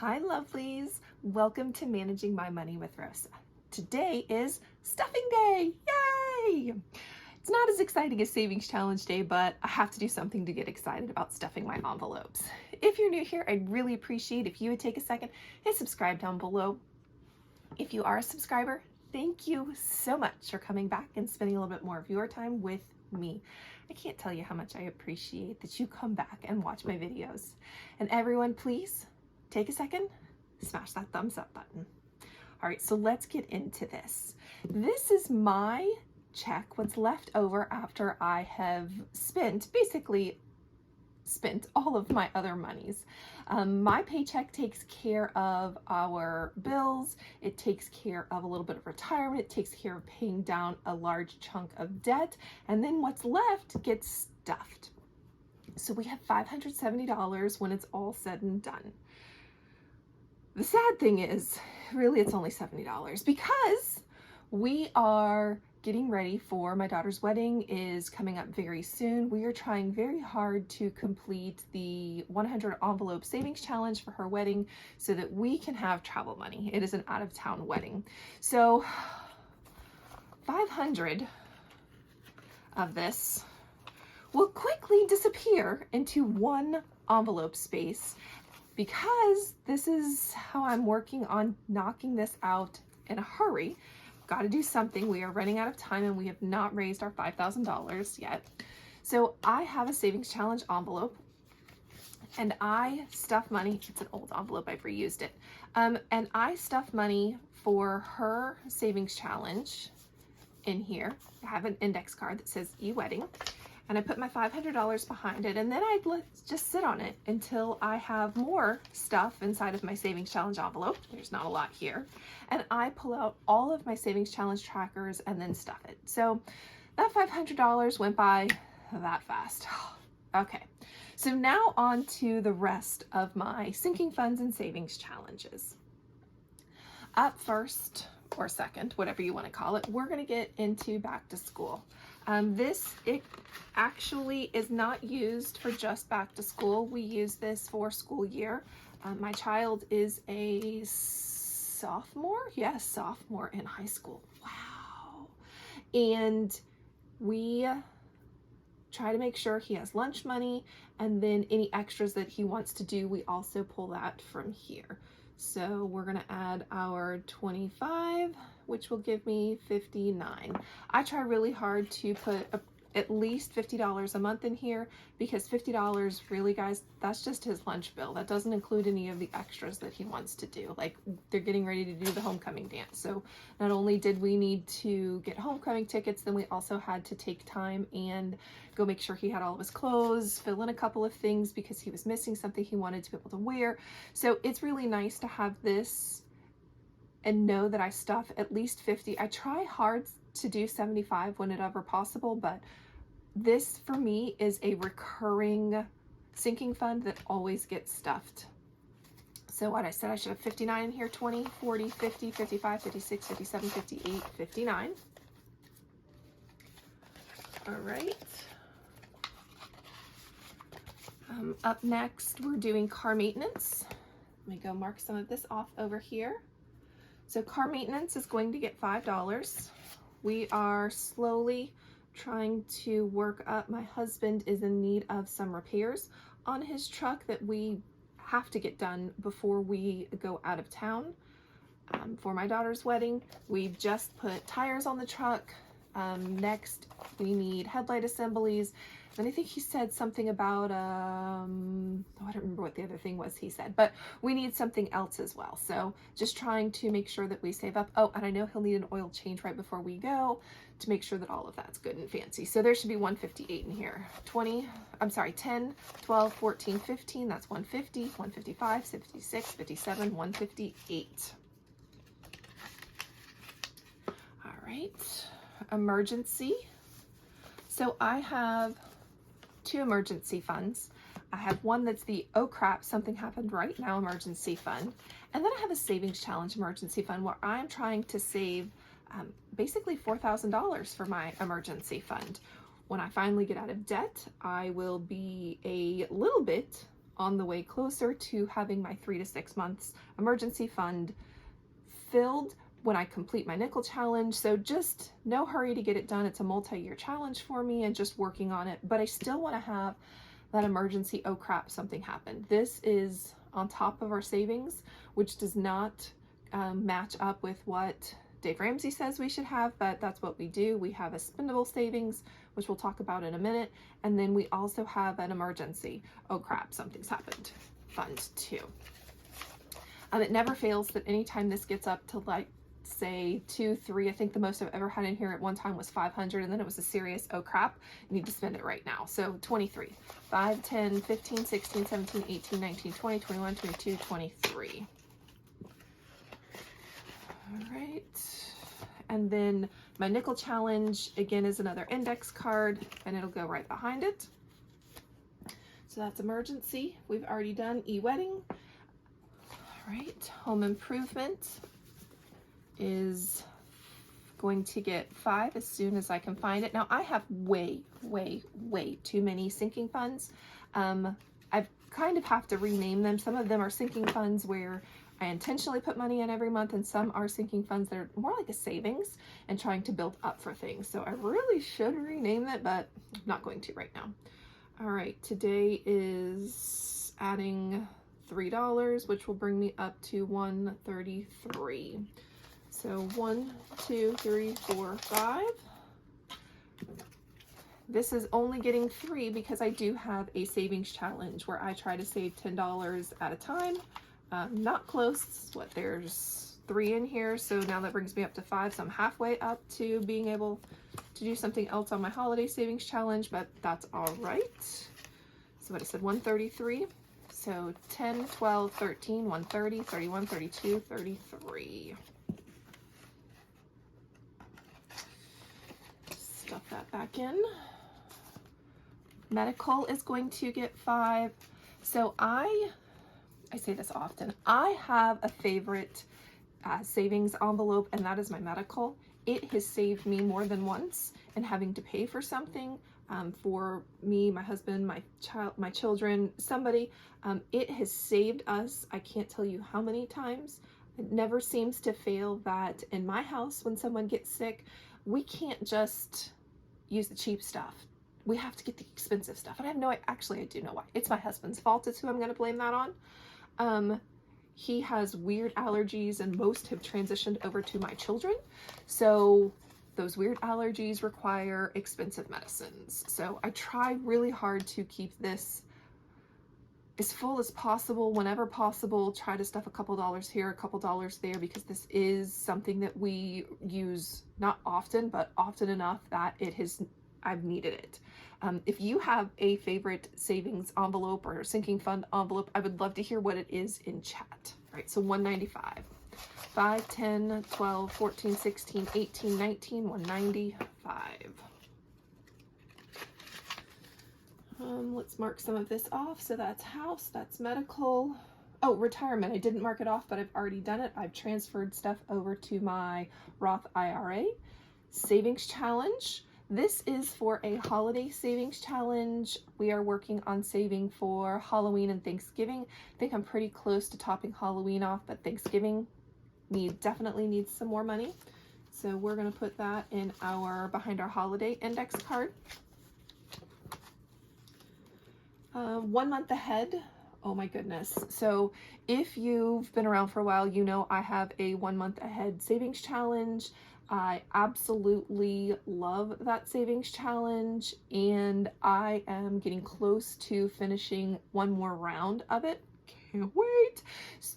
Hi lovelies, welcome to Managing My Money with Rosa. Today is stuffing day, yay! It's not as exciting as Savings Challenge Day, but I have to do something to get excited about stuffing my envelopes. If you're new here, I'd really appreciate if you would take a second and subscribe down below. If you are a subscriber, thank you so much for coming back and spending a little bit more of your time with me. I can't tell you how much I appreciate that you come back and watch my videos. And everyone, please take a second, smash that thumbs up button. All right, so let's get into this. This is my check, what's left over after I have basically spent all of my other monies. My paycheck takes care of our bills, it takes care of a little bit of retirement, it takes care of paying down a large chunk of debt, and then what's left gets stuffed. So we have $570 when it's all said and done. The sad thing is, really it's only $70 because we are getting ready for my daughter's wedding is coming up very soon. We are trying very hard to complete the 100 envelope savings challenge for her wedding so that we can have travel money. It is an out-of-town wedding. So 500 of this will quickly disappear into one envelope space because this is how I'm working on knocking this out in a hurry. Got to do something. We are running out of time and we have not raised our $5,000 yet. So I have a savings challenge envelope and I stuff money. It's an old envelope, I've reused it. And I stuff money for her savings challenge in here. I have an index card that says e-wedding. And I put my $500 behind it, and then I'd just sit on it until I have more stuff inside of my savings challenge envelope. There's not a lot here. And I pull out all of my savings challenge trackers and then stuff it. So that $500 went by that fast. Okay, so now on to the rest of my sinking funds and savings challenges. Up first, or second, whatever you want to call it, we're going to get into back to school. It actually is not used for just back to school. We use this for school year. My child is a sophomore? Yes, sophomore in high school. Wow. And we try to make sure he has lunch money, and then any extras that he wants to do, we also pull that from here. So we're going to add our 25, which will give me 59. I try really hard to put at least $50 a month in here because $50, really guys, that's just his lunch bill. That doesn't include any of the extras that he wants to do. Like they're getting ready to do the homecoming dance. So not only did we need to get homecoming tickets, then we also had to take time and go make sure he had all of his clothes, fill in a couple of things because he was missing something he wanted to be able to wear. So it's really nice to have this and know that I stuff at least 50. I try hard to do 75 whenever possible, but this for me is a recurring sinking fund that always gets stuffed. So what I said, I should have 59 in here, 20, 40, 50, 55, 56, 57, 58, 59. All right. Up next, we're doing car maintenance. Let me go mark some of this off over here. So car maintenance is going to get $5. We are slowly trying to work up. My husband is in need of some repairs on his truck that we have to get done before we go out of town. For my daughter's wedding, we just put tires on the truck. Next, we need headlight assemblies. And I think he said something about, I don't remember what the other thing was he said, but we need something else as well. So just trying to make sure that we save up. Oh, and I know he'll need an oil change right before we go to make sure that all of that's good and fancy. So there should be 158 in here. 10, 12, 14, 15, that's 150, 155, 56, 57, 158. All right, emergency. So I have two emergency funds. I have one that's the oh crap, something happened right now emergency fund. And then I have a savings challenge emergency fund where I'm trying to save basically $4,000 for my emergency fund. When I finally get out of debt, I will be a little bit on the way closer to having my 3 to 6 months emergency fund filled when I complete my nickel challenge. So just no hurry to get it done. It's a multi-year challenge for me and just working on it, but I still want to have that emergency, oh crap, something happened. This is on top of our savings, which does not match up with what Dave Ramsey says we should have, but that's what we do. We have a spendable savings, which we'll talk about in a minute, and then we also have an emergency, oh crap, something's happened, fund too. It never fails that anytime this gets up to like say 2, 3, I think the most I've ever had in here at one time was 500, and then it was a serious oh crap, you need to spend it right now. So 23, 5, 10, 15, 16, 17, 18, 19, 20, 21, 22, 23. All right, and then my nickel challenge again is another index card, and it'll go right behind it. So that's emergency. We've already done e-wedding. All right, home improvement is going to get 5 as soon as I can find it. Now I have way too many sinking funds. I kind of have to rename them. Some of them are sinking funds where I intentionally put money in every month, and some are sinking funds that are more like a savings and trying to build up for things. So I really should rename it, but I'm not going to right now. All right, today is adding $3, which will bring me up to 133. So 1, 2, 3, 4, 5. This is only getting 3 because I do have a savings challenge where I try to save $10 at a time. Not close, what, there's 3 in here, so now that brings me up to 5, so I'm halfway up to being able to do something else on my holiday savings challenge, but that's all right. So what I said, 133, so 10, 12, 13, 130, 31, 32, 33. Stuff that back in. Medical is going to get 5. So I say this often, I have a favorite savings envelope, and that is my medical. It has saved me more than once in having to pay for something for me, my husband, my children, somebody. It has saved us, I can't tell you how many times. It never seems to fail that in my house when someone gets sick, we can't just use the cheap stuff. We have to get the expensive stuff. And I have no, actually I do know why. It's my husband's fault. It's who I'm going to blame that on. He has weird allergies, and most have transitioned over to my children. So those weird allergies require expensive medicines. So I try really hard to keep this as full as possible, whenever possible. Try to stuff a couple dollars here, a couple dollars there, because this is something that we use not often, but often enough that I've needed it. If you have a favorite savings envelope or sinking fund envelope, I would love to hear what it is in chat. All right, so 195, 5, 10, 12, 14, 16, 18, 19, 195. Let's mark some of this off. So that's house, that's medical. Oh, retirement. I didn't mark it off, but I've already done it. I've transferred stuff over to my Roth IRA. Savings challenge. This is for a holiday savings challenge. We are working on saving for Halloween and Thanksgiving. I think I'm pretty close to topping Halloween off, but Thanksgiving definitely needs some more money. So we're going to put that in behind our holiday index card. 1 month ahead. Oh my goodness. So if you've been around for a while, you know I have a 1 month ahead savings challenge. I absolutely love that savings challenge, and I am getting close to finishing one more round of it. Can't wait.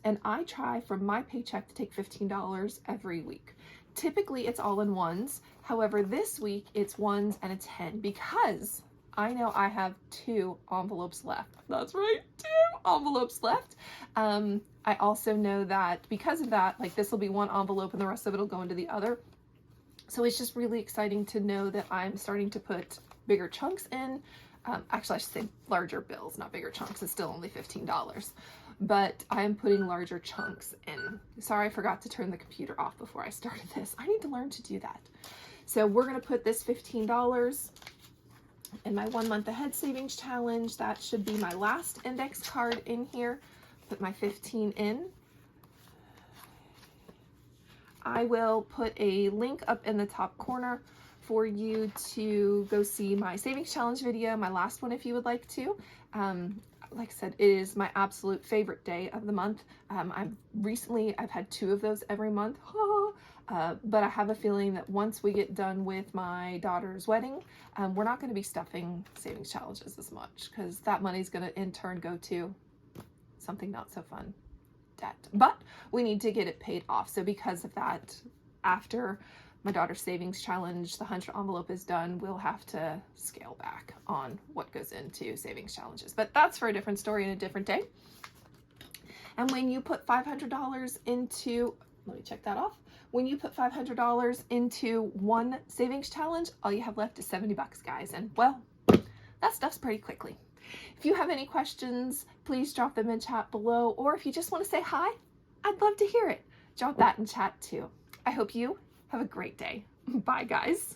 And I try from my paycheck to take $15 every week. Typically it's all in ones. However, this week it's ones and a 10 because I know I have 2 envelopes left. That's right, 2 envelopes left. I also know that because of that, like this will be one envelope and the rest of it will go into the other. So it's just really exciting to know that I'm starting to put bigger chunks in. Actually, I should say larger bills, not bigger chunks. It's still only $15, but I'm putting larger chunks in. Sorry, I forgot to turn the computer off before I started this. I need to learn to do that. So we're going to put this $15 In my 1 month ahead savings challenge, that should be my last index card in here. Put my 15 in. I will put a link up in the top corner for you to go see my savings challenge video, my last one if you would like to. Like I said, it is my absolute favorite day of the month. I've had 2 of those every month. But I have a feeling that once we get done with my daughter's wedding, we're not going to be stuffing savings challenges as much, because that money's going to in turn go to something not so fun, debt. But we need to get it paid off. So because of that, after my daughter's savings challenge, the 100 envelope is done, we'll have to scale back on what goes into savings challenges. But that's for a different story and a different day. And when you put $500 into, let me check that off. When you put $500 into one savings challenge, all you have left is 70 bucks, guys. And well, that stuff's pretty quickly. If you have any questions, please drop them in chat below. Or if you just want to say hi, I'd love to hear it. Drop that in chat too. I hope you have a great day. Bye, guys.